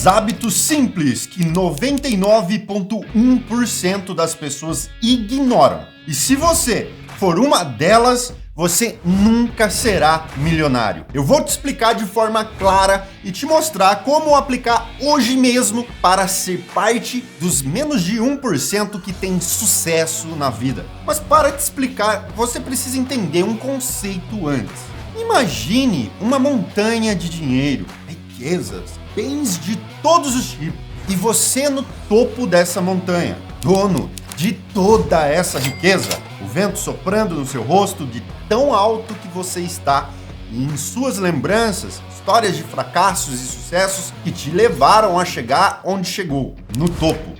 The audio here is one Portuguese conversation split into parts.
hábitos simples que 99,1% das pessoas ignoram. E se você for uma delas, você nunca será milionário. Eu vou te explicar de forma clara e te mostrar como aplicar hoje mesmo para ser parte dos menos de 1% que tem sucesso na vida. Mas para te explicar, você precisa entender um conceito antes. Imagine uma montanha de dinheiro, riquezas, bens de todos os tipos, e você no topo dessa montanha, dono de toda essa riqueza, o vento soprando no seu rosto de tão alto que você está, e em suas lembranças, histórias de fracassos e sucessos que te levaram a chegar onde chegou, no topo.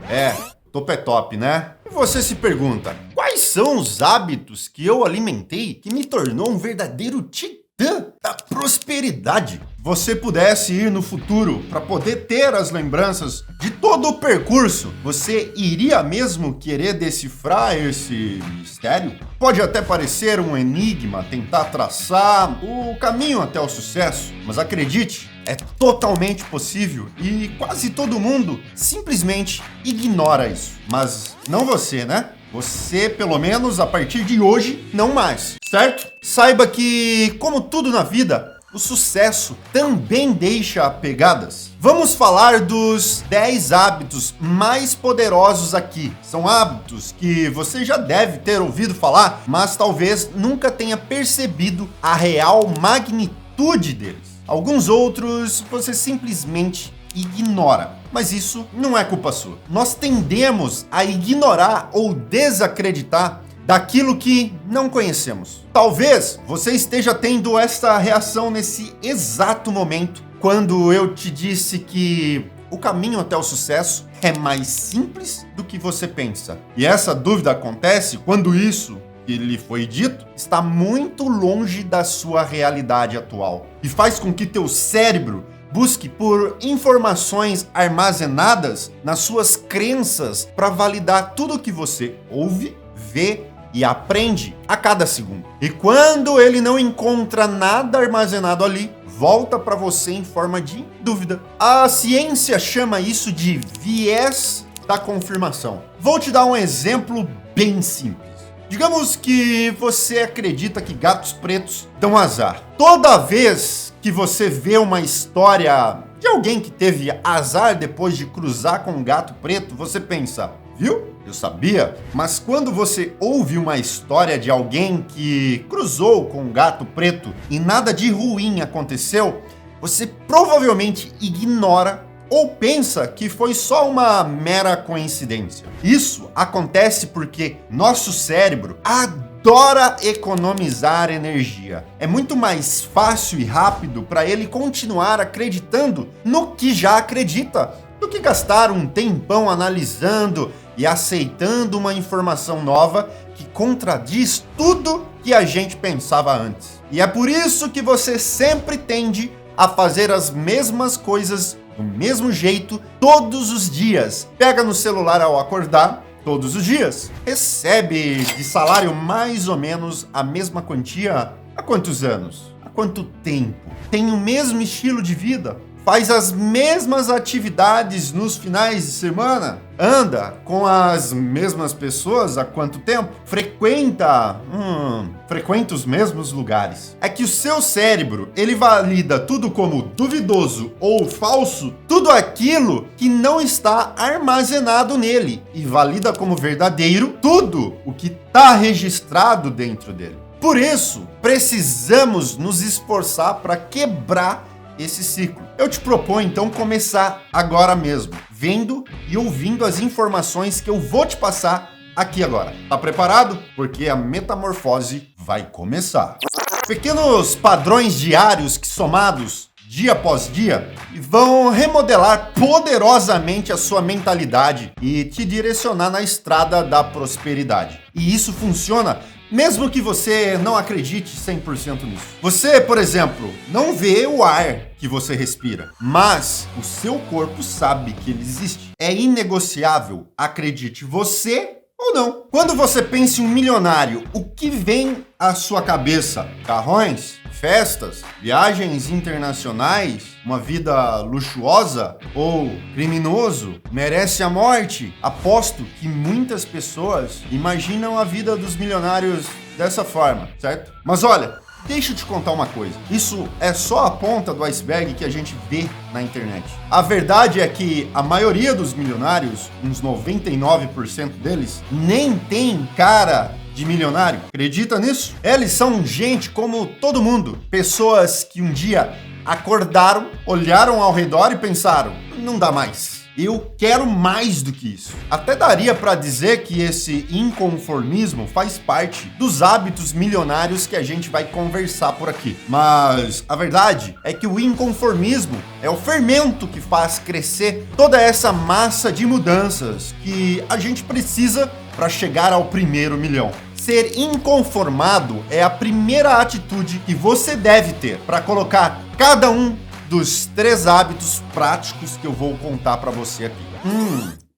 Topo é top, né? E você se pergunta, quais são os hábitos que eu alimentei que me tornou um verdadeiro titã da prosperidade? Você pudesse ir no futuro para poder ter as lembranças de todo o percurso, você iria mesmo querer decifrar esse mistério? Pode até parecer um enigma tentar traçar o caminho até o sucesso, mas acredite, é totalmente possível e quase todo mundo simplesmente ignora isso. Mas não você, né? Você, pelo menos a partir de hoje, não mais, certo? Saiba que, como tudo na vida, o sucesso também deixa pegadas. Vamos falar dos 10 hábitos mais poderosos aqui. São hábitos que você já deve ter ouvido falar, mas talvez nunca tenha percebido a real magnitude deles. Alguns outros você simplesmente ignora. Mas isso não é culpa sua. Nós tendemos a ignorar ou desacreditar daquilo que não conhecemos. Talvez você esteja tendo essa reação nesse exato momento, quando eu te disse que o caminho até o sucesso é mais simples do que você pensa. E essa dúvida acontece quando isso que lhe foi dito está muito longe da sua realidade atual e faz com que teu cérebro busque por informações armazenadas nas suas crenças para validar tudo que você ouve, vê e aprende a cada segundo. E quando ele não encontra nada armazenado ali, volta para você em forma de dúvida. A ciência chama isso de viés da confirmação. Vou te dar um exemplo bem simples. Digamos que você acredita que gatos pretos dão azar. Toda vez que você vê uma história de alguém que teve azar depois de cruzar com um gato preto, você pensa, viu? Eu sabia. Mas quando você ouve uma história de alguém que cruzou com um gato preto e nada de ruim aconteceu, você provavelmente ignora ou pensa que foi só uma mera coincidência. Isso acontece porque nosso cérebro adora economizar energia. É muito mais fácil e rápido para ele continuar acreditando no que já acredita do que gastar um tempão analisando e aceitando uma informação nova que contradiz tudo que a gente pensava antes. E é por isso que você sempre tende a fazer as mesmas coisas do mesmo jeito todos os dias. Pega no celular ao acordar todos os dias. Recebe de salário mais ou menos a mesma quantia há quantos anos? Há quanto tempo? Tem o mesmo estilo de vida? Faz as mesmas atividades nos finais de semana? Anda com as mesmas pessoas há quanto tempo? Frequenta os mesmos lugares. É que o seu cérebro, ele valida tudo como duvidoso ou falso, tudo aquilo que não está armazenado nele, e valida como verdadeiro tudo o que está registrado dentro dele. Por isso, precisamos nos esforçar para quebrar esse ciclo. Eu te proponho então começar agora mesmo, vendo e ouvindo as informações que eu vou te passar aqui agora. Tá preparado? Porque a metamorfose vai começar. Pequenos padrões diários que somados dia após dia vão remodelar poderosamente a sua mentalidade e te direcionar na estrada da prosperidade. E isso funciona mesmo que você não acredite 100% nisso. Você, por exemplo, não vê o ar que você respira, mas o seu corpo sabe que ele existe. É inegociável, acredite você ou não. Quando você pensa em um milionário, o que vem à sua cabeça? Carrões, festas, viagens internacionais, uma vida luxuosa ou criminoso, merece a morte? Aposto que muitas pessoas imaginam a vida dos milionários dessa forma, certo? Mas olha, deixa eu te contar uma coisa. Isso é só a ponta do iceberg que a gente vê na internet. A verdade é que a maioria dos milionários, uns 99% deles, nem tem cara de milionário. Acredita nisso? Eles são gente como todo mundo. Pessoas que um dia acordaram, olharam ao redor e pensaram: não dá mais. Eu quero mais do que isso. Até daria para dizer que esse inconformismo faz parte dos hábitos milionários que a gente vai conversar por aqui. Mas a verdade é que o inconformismo é o fermento que faz crescer toda essa massa de mudanças que a gente precisa para chegar ao primeiro milhão. Ser inconformado é a primeira atitude que você deve ter para colocar cada um dos 3 hábitos práticos que eu vou contar para você aqui.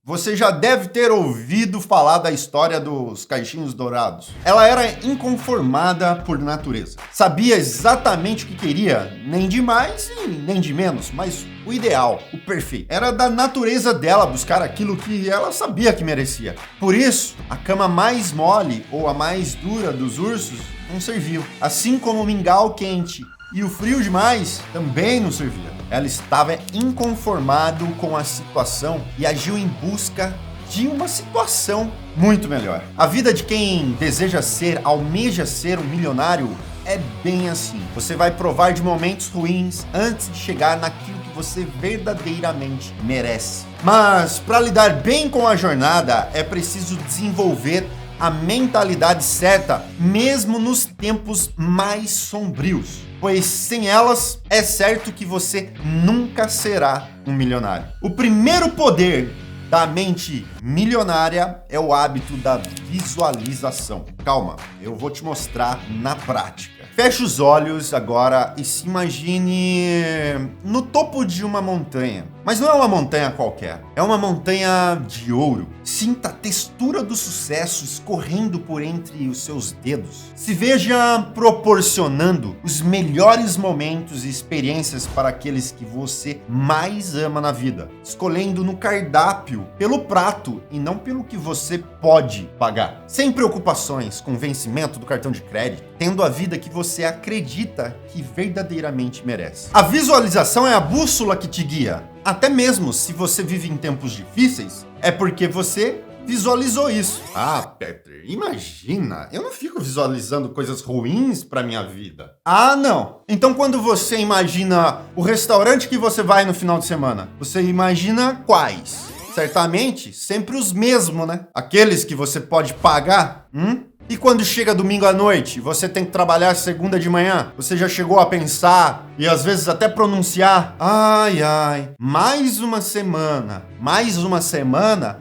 Você já deve ter ouvido falar da história dos caixinhos dourados. Ela era inconformada por natureza. Sabia exatamente o que queria, nem de mais e nem de menos, mas o ideal, o perfeito. Era da natureza dela buscar aquilo que ela sabia que merecia. Por isso, a cama mais mole ou a mais dura dos ursos não serviu. Assim como o mingau quente e o frio demais também não servia. Ela estava inconformada com a situação e agiu em busca de uma situação muito melhor. A vida de quem almeja ser um milionário é bem assim. Você vai provar de momentos ruins antes de chegar naquilo que você verdadeiramente merece. Mas para lidar bem com a jornada, é preciso desenvolver a mentalidade certa, mesmo nos tempos mais sombrios. Pois sem elas, é certo que você nunca será um milionário. O primeiro poder da mente milionária é o hábito da visualização. Calma, eu vou te mostrar na prática. Feche os olhos agora e se imagine no topo de uma montanha. Mas não é uma montanha qualquer, é uma montanha de ouro. Sinta a textura do sucesso escorrendo por entre os seus dedos. Se veja proporcionando os melhores momentos e experiências para aqueles que você mais ama na vida, escolhendo no cardápio pelo prato e não pelo que você pode pagar. Sem preocupações com o vencimento do cartão de crédito, tendo a vida que você acredita que verdadeiramente merece. A visualização é a bússola que te guia. Até mesmo se você vive em tempos difíceis, é porque você visualizou isso. Ah, Peter, imagina, eu não fico visualizando coisas ruins para minha vida. Ah, não. Então quando você imagina o restaurante que você vai no final de semana, você imagina quais? Certamente, sempre os mesmos, né? Aqueles que você pode pagar, E quando chega domingo à noite, você tem que trabalhar segunda de manhã, você já chegou a pensar e às vezes até pronunciar: ai, ai, mais uma semana,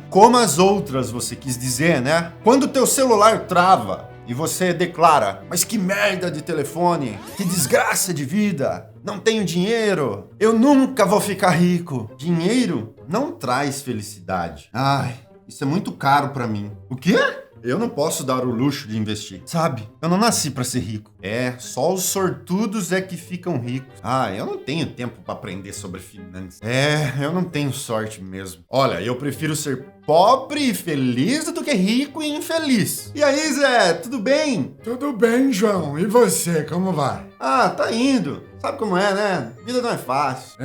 como as outras, você quis dizer, né? Quando o teu celular trava e você declara: mas que merda de telefone, que desgraça de vida, não tenho dinheiro, eu nunca vou ficar rico. Dinheiro não traz felicidade. Ai, isso é muito caro pra mim. O quê? Eu não posso dar o luxo de investir. Sabe, eu não nasci pra ser rico. Só os sortudos é que ficam ricos. Eu não tenho tempo pra aprender sobre finanças. Eu não tenho sorte mesmo. Olha, eu prefiro ser pobre e feliz do que rico e infeliz. E aí, Zé, tudo bem? Tudo bem, João. E você, como vai? Tá indo. Sabe como é, né? A vida não é fácil.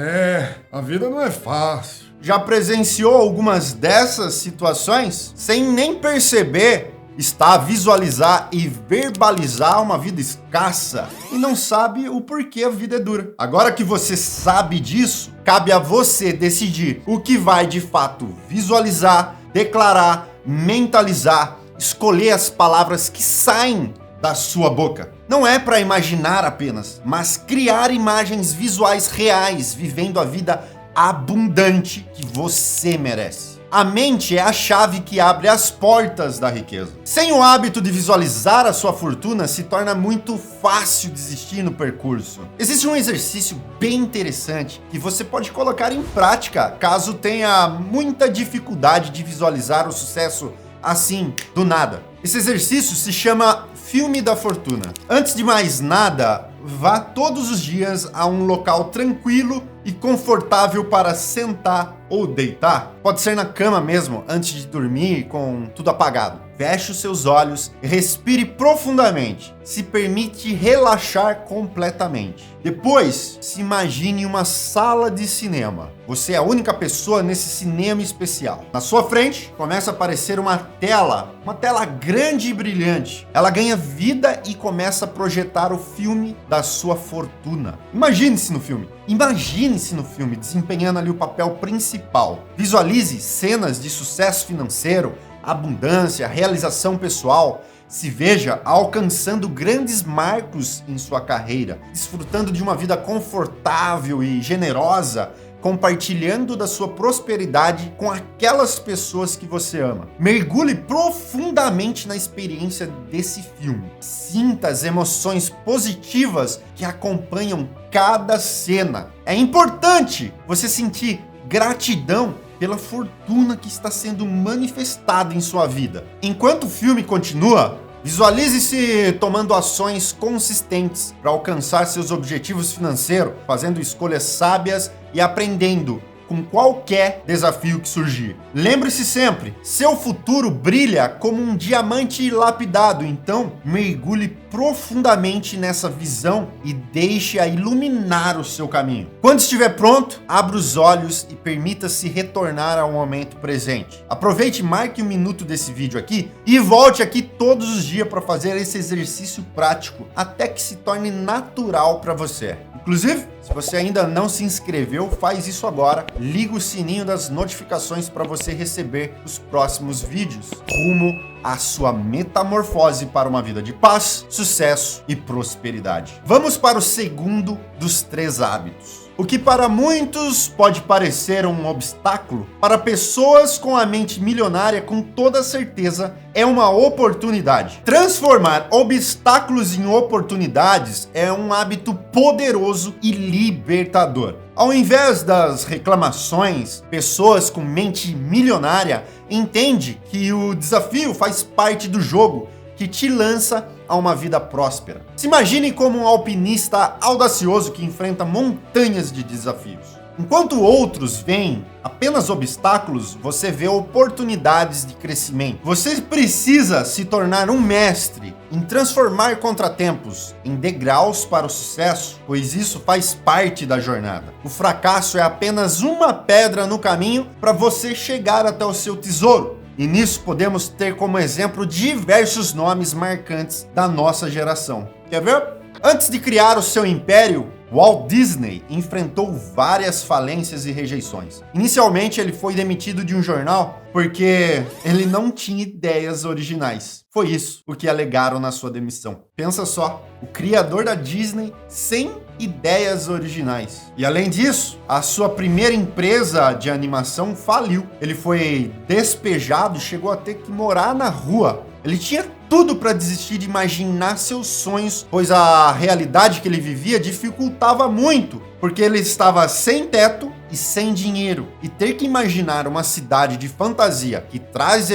A vida não é fácil. Já presenciou algumas dessas situações? Sem nem perceber, está a visualizar e verbalizar uma vida escassa e não sabe o porquê a vida é dura. Agora que você sabe disso, cabe a você decidir o que vai de fato visualizar, declarar, mentalizar, escolher as palavras que saem da sua boca. Não é para imaginar apenas, mas criar imagens visuais reais, vivendo a vida abundante que você merece. A mente é a chave que abre as portas da riqueza. Sem o hábito de visualizar a sua fortuna, se torna muito fácil desistir no percurso. Existe um exercício bem interessante que você pode colocar em prática caso tenha muita dificuldade de visualizar o sucesso assim, do nada. Esse exercício se chama Filme da Fortuna. Antes de mais nada, vá todos os dias a um local tranquilo e confortável para sentar ou deitar. Pode ser na cama mesmo, antes de dormir, com tudo apagado. Feche os seus olhos, respire profundamente, se permite relaxar completamente. Depois, se imagine em uma sala de cinema. Você é a única pessoa nesse cinema especial. Na sua frente, começa a aparecer uma tela grande e brilhante. Ela ganha vida e começa a projetar o filme da sua fortuna. Imagine-se no filme. Imagine-se no filme desempenhando ali o papel principal. Visualize cenas de sucesso financeiro, abundância, realização pessoal. Se veja alcançando grandes marcos em sua carreira, desfrutando de uma vida confortável e generosa, compartilhando da sua prosperidade com aquelas pessoas que você ama. Mergulhe profundamente na experiência desse filme. Sinta as emoções positivas que acompanham cada cena. É importante você sentir gratidão pela fortuna que está sendo manifestada em sua vida. Enquanto o filme continua, visualize-se tomando ações consistentes para alcançar seus objetivos financeiros, fazendo escolhas sábias e aprendendo com qualquer desafio que surgir. Lembre-se sempre, seu futuro brilha como um diamante lapidado, então mergulhe profundamente nessa visão e deixe-a iluminar o seu caminho. Quando estiver pronto, abra os olhos e permita-se retornar ao momento presente. Aproveite e marque um minuto desse vídeo aqui e volte aqui todos os dias para fazer esse exercício prático até que se torne natural para você. Inclusive, se você ainda não se inscreveu, faz isso agora. Liga o sininho das notificações para você receber os próximos vídeos rumo à sua metamorfose para uma vida de paz, sucesso e prosperidade. Vamos para o segundo dos 3 hábitos. O que para muitos pode parecer um obstáculo, para pessoas com a mente milionária, com toda certeza, é uma oportunidade. Transformar obstáculos em oportunidades é um hábito poderoso e libertador. Ao invés das reclamações, pessoas com mente milionária entendem que o desafio faz parte do jogo que te lança a uma vida próspera. Se imagine como um alpinista audacioso que enfrenta montanhas de desafios. Enquanto outros veem apenas obstáculos, você vê oportunidades de crescimento. Você precisa se tornar um mestre em transformar contratempos em degraus para o sucesso, pois isso faz parte da jornada. O fracasso é apenas uma pedra no caminho para você chegar até o seu tesouro. E nisso podemos ter como exemplo diversos nomes marcantes da nossa geração. Quer ver? Antes de criar o seu império, Walt Disney enfrentou várias falências e rejeições. Inicialmente, ele foi demitido de um jornal porque ele não tinha ideias originais. Foi isso o que alegaram na sua demissão. Pensa só, o criador da Disney sem ideias originais. E além disso, a sua primeira empresa de animação faliu. Ele foi despejado e chegou a ter que morar na rua. Ele tinha tudo para desistir de imaginar seus sonhos, pois a realidade que ele vivia dificultava muito, porque ele estava sem teto e sem dinheiro. E ter que imaginar uma cidade de fantasia que traz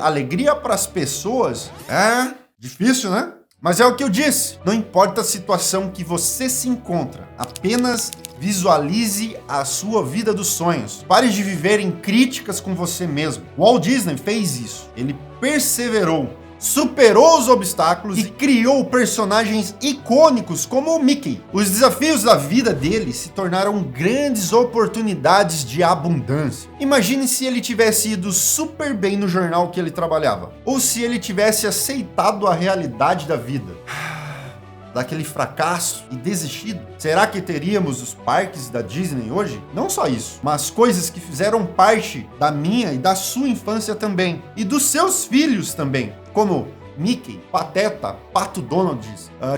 alegria para as pessoas é difícil, né? Mas é o que eu disse, não importa a situação que você se encontra, apenas visualize a sua vida dos sonhos. Pare de viver em críticas com você mesmo. Walt Disney fez isso. Ele perseverou, superou os obstáculos e criou personagens icônicos como o Mickey. Os desafios da vida dele se tornaram grandes oportunidades de abundância. Imagine se ele tivesse ido super bem no jornal que ele trabalhava, ou se ele tivesse aceitado a realidade da vida, daquele fracasso e desistido. Será que teríamos os parques da Disney hoje? Não só isso, mas coisas que fizeram parte da minha e da sua infância também, e dos seus filhos também, como Mickey, Pateta, Pato Donald,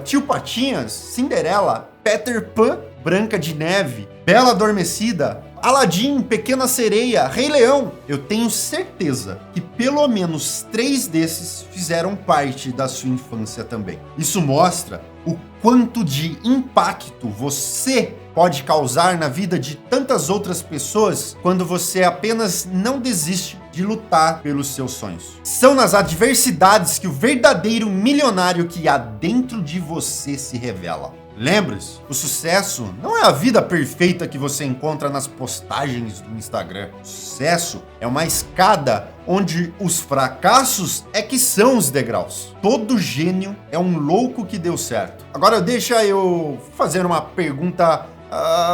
Tio Patinhas, Cinderela, Peter Pan, Branca de Neve, Bela Adormecida, Aladim, Pequena Sereia, Rei Leão. Eu tenho certeza que pelo menos 3 desses fizeram parte da sua infância também. Isso mostra o quanto de impacto você pode causar na vida de tantas outras pessoas quando você apenas não desiste de lutar pelos seus sonhos. São nas adversidades que o verdadeiro milionário que há dentro de você se revela. Lembre-se, o sucesso não é a vida perfeita que você encontra nas postagens do Instagram. O sucesso é uma escada onde os fracassos é que são os degraus. Todo gênio é um louco que deu certo. Agora deixa eu fazer uma pergunta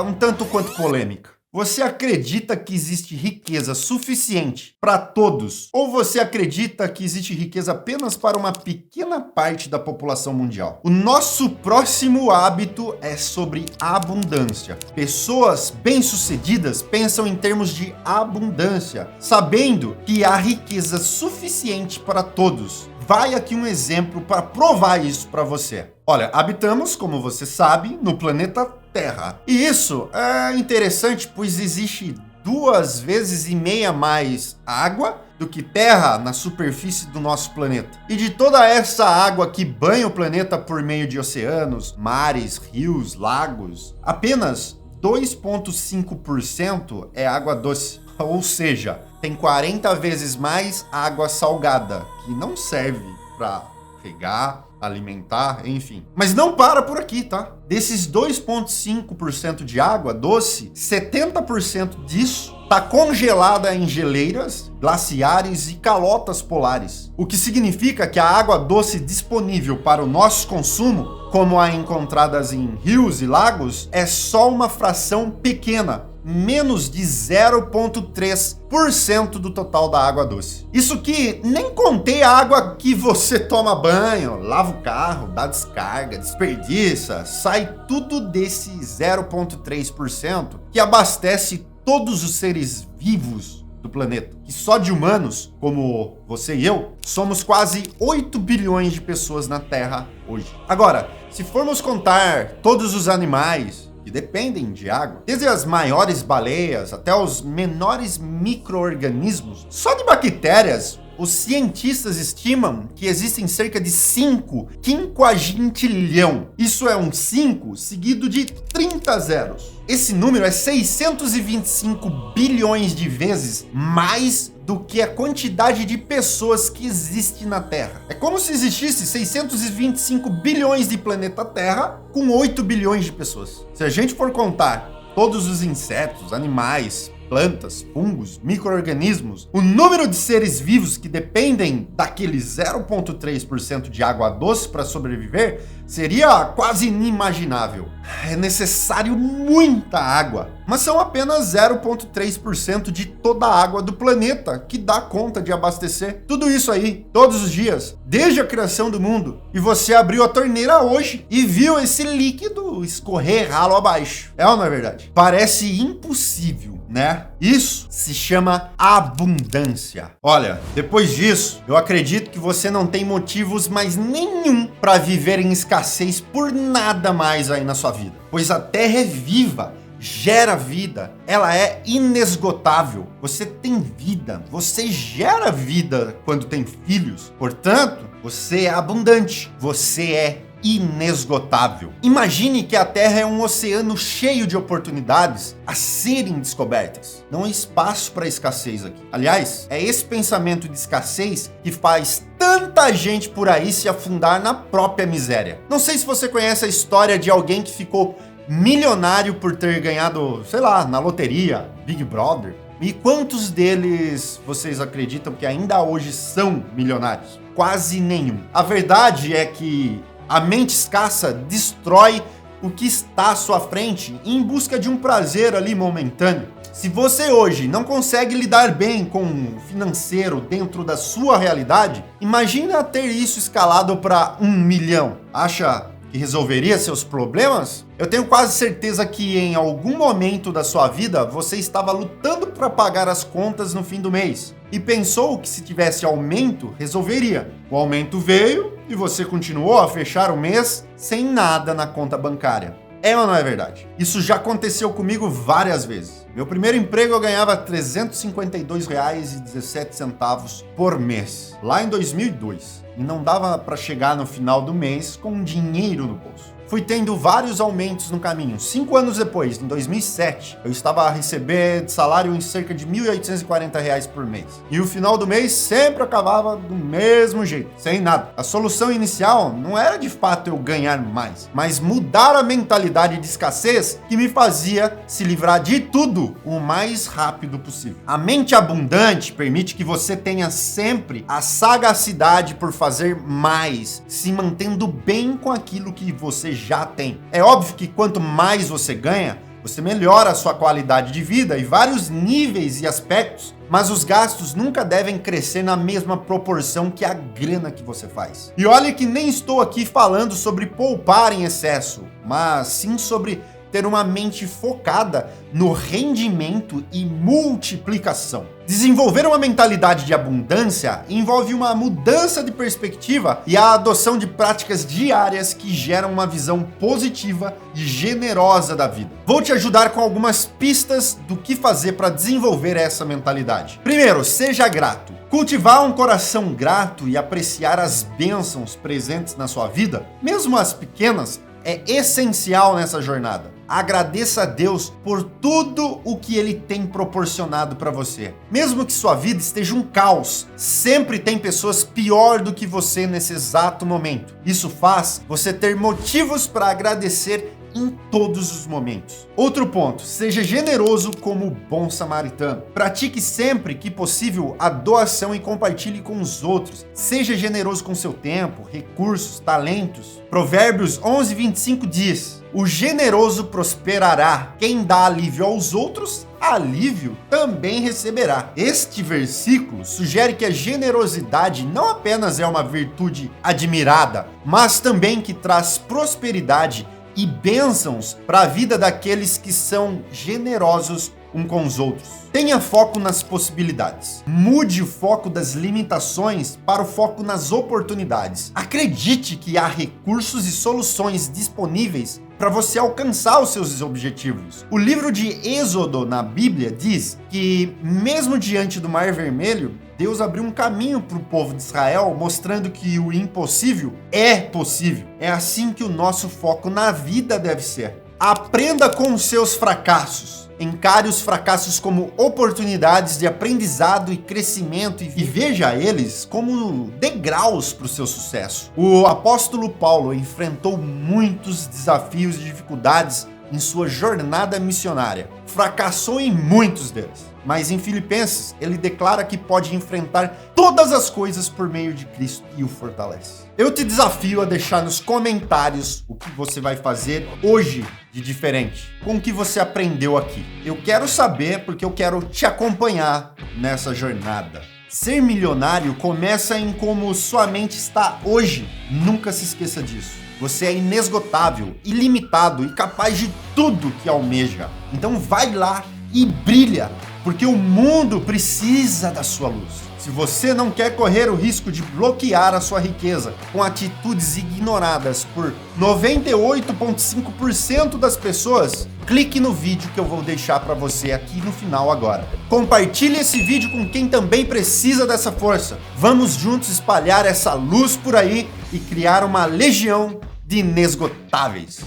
um tanto quanto polêmica. Você acredita que existe riqueza suficiente para todos? Ou você acredita que existe riqueza apenas para uma pequena parte da população mundial? O nosso próximo hábito é sobre abundância. Pessoas bem-sucedidas pensam em termos de abundância, sabendo que há riqueza suficiente para todos. Vai aqui um exemplo para provar isso para você. Olha, habitamos, como você sabe, no planeta Terra. E isso é interessante, pois existe 2,5 vezes mais água do que terra na superfície do nosso planeta. E de toda essa água que banha o planeta por meio de oceanos, mares, rios, lagos, apenas 2,5% é água doce. Ou seja, tem 40 vezes mais água salgada, que não serve para regar, alimentar, enfim. Mas não para por aqui, tá? Desses 2,5% de água doce, 70% disso está congelada em geleiras, glaciares e calotas polares. O que significa que a água doce disponível para o nosso consumo, como a encontradas em rios e lagos, é só uma fração pequena, menos de 0,3% do total da água doce. Isso que nem contei a água que você toma banho, lava o carro, dá descarga, desperdiça, sai tudo desse 0,3% que abastece todos os seres vivos do planeta. E só de humanos, como você e eu, somos quase 8 bilhões de pessoas na Terra hoje. Agora, se formos contar todos os animais que dependem de água, desde as maiores baleias até os menores micro-organismos, só de bactérias, os cientistas estimam que existem cerca de 5 quinquagintilhão. Isso é um 5 seguido de 30 zeros. Esse número é 625 bilhões de vezes mais do que a quantidade de pessoas que existe na Terra. É como se existisse 625 bilhões de planeta Terra com 8 bilhões de pessoas. Se a gente for contar todos os insetos, animais, plantas, fungos, micro-organismos, o número de seres vivos que dependem daquele 0,3% de água doce para sobreviver seria quase inimaginável. É necessário muita água, mas são apenas 0,3% de toda a água do planeta que dá conta de abastecer tudo isso aí, todos os dias, desde a criação do mundo. E você abriu a torneira hoje e viu esse líquido escorrer ralo abaixo. É ou não é verdade? Parece impossível, né? Isso se chama abundância. Olha, depois disso, eu acredito que você não tem motivos mais nenhum para viver em escassez por nada mais aí na sua vida. Pois a Terra é viva, gera vida, ela é inesgotável. Você tem vida, você gera vida quando tem filhos. Portanto, você é abundante, você é inesgotável. Imagine que a Terra é um oceano cheio de oportunidades a serem descobertas. Não há espaço para escassez aqui. Aliás, é esse pensamento de escassez que faz tanta gente por aí se afundar na própria miséria. Não sei se você conhece a história de alguém que ficou milionário por ter ganhado, sei lá, na loteria, Big Brother. E quantos deles vocês acreditam que ainda hoje são milionários? Quase nenhum. A verdade é que a mente escassa destrói o que está à sua frente em busca de um prazer ali momentâneo. Se você hoje não consegue lidar bem com o financeiro dentro da sua realidade, imagina ter isso escalado para 1 milhão. Acha que resolveria seus problemas? Eu tenho quase certeza que em algum momento da sua vida você estava lutando para pagar as contas no fim do mês e pensou que se tivesse aumento, resolveria. O aumento veio e você continuou a fechar o mês sem nada na conta bancária. É ou não é verdade? Isso já aconteceu comigo várias vezes. Meu primeiro emprego eu ganhava R$ 352,17 por mês, lá em 2002. E não dava para chegar no final do mês com dinheiro no bolso. fui tendo vários aumentos no caminho. 5 anos depois, em 2007, eu estava a receber de salário em cerca de R$ 1.840 por mês. E o final do mês sempre acabava do mesmo jeito, sem nada. A solução inicial não era de fato eu ganhar mais, mas mudar a mentalidade de escassez que me fazia se livrar de tudo o mais rápido possível. A mente abundante permite que você tenha sempre a sagacidade por fazer mais, se mantendo bem com aquilo que você já tem. É óbvio que quanto mais você ganha, você melhora a sua qualidade de vida em vários níveis e aspectos, mas os gastos nunca devem crescer na mesma proporção que a grana que você faz. E olha que nem estou aqui falando sobre poupar em excesso, mas sim sobre ter uma mente focada no rendimento e multiplicação. Desenvolver uma mentalidade de abundância envolve uma mudança de perspectiva e a adoção de práticas diárias que geram uma visão positiva e generosa da vida. Vou te ajudar com algumas pistas do que fazer para desenvolver essa mentalidade. Primeiro, seja grato. Cultivar um coração grato e apreciar as bênçãos presentes na sua vida, mesmo as pequenas, é essencial nessa jornada. Agradeça a Deus por tudo o que Ele tem proporcionado para você. Mesmo que sua vida esteja um caos, sempre tem pessoas pior do que você nesse exato momento. Isso faz você ter motivos para agradecer em todos os momentos. Outro ponto, seja generoso como bom samaritano. Pratique sempre que possível a doação e compartilhe com os outros. Seja generoso com seu tempo, recursos, talentos. Provérbios 11:25 diz: o generoso prosperará. Quem dá alívio aos outros, alívio também receberá. Este versículo sugere que a generosidade não apenas é uma virtude admirada, mas também que traz prosperidade e bênçãos para a vida daqueles que são generosos um com os outros. Tenha foco nas possibilidades. Mude o foco das limitações para o foco nas oportunidades. Acredite que há recursos e soluções disponíveis para você alcançar os seus objetivos. O livro de Êxodo na Bíblia diz que, mesmo diante do Mar Vermelho, Deus abriu um caminho para o povo de Israel, mostrando que o impossível é possível. É assim que o nosso foco na vida deve ser. Aprenda com os seus fracassos. Encare os fracassos como oportunidades de aprendizado e crescimento e veja eles como degraus para o seu sucesso. O apóstolo Paulo enfrentou muitos desafios e dificuldades em sua jornada missionária. Fracassou em muitos deles, mas em Filipenses ele declara que pode enfrentar todas as coisas por meio de Cristo que o fortalece. Eu te desafio a deixar nos comentários o que você vai fazer hoje de diferente, com o que você aprendeu aqui. Eu quero saber porque eu quero te acompanhar nessa jornada. Ser milionário começa em como sua mente está hoje. Nunca se esqueça disso. Você é inesgotável, ilimitado e capaz de tudo que almeja. Então vai lá e brilha, porque o mundo precisa da sua luz. Se você não quer correr o risco de bloquear a sua riqueza com atitudes ignoradas por 98,5% das pessoas, clique no vídeo que eu vou deixar para você aqui no final agora. Compartilhe esse vídeo com quem também precisa dessa força. Vamos juntos espalhar essa luz por aí e criar uma legião de inesgotáveis.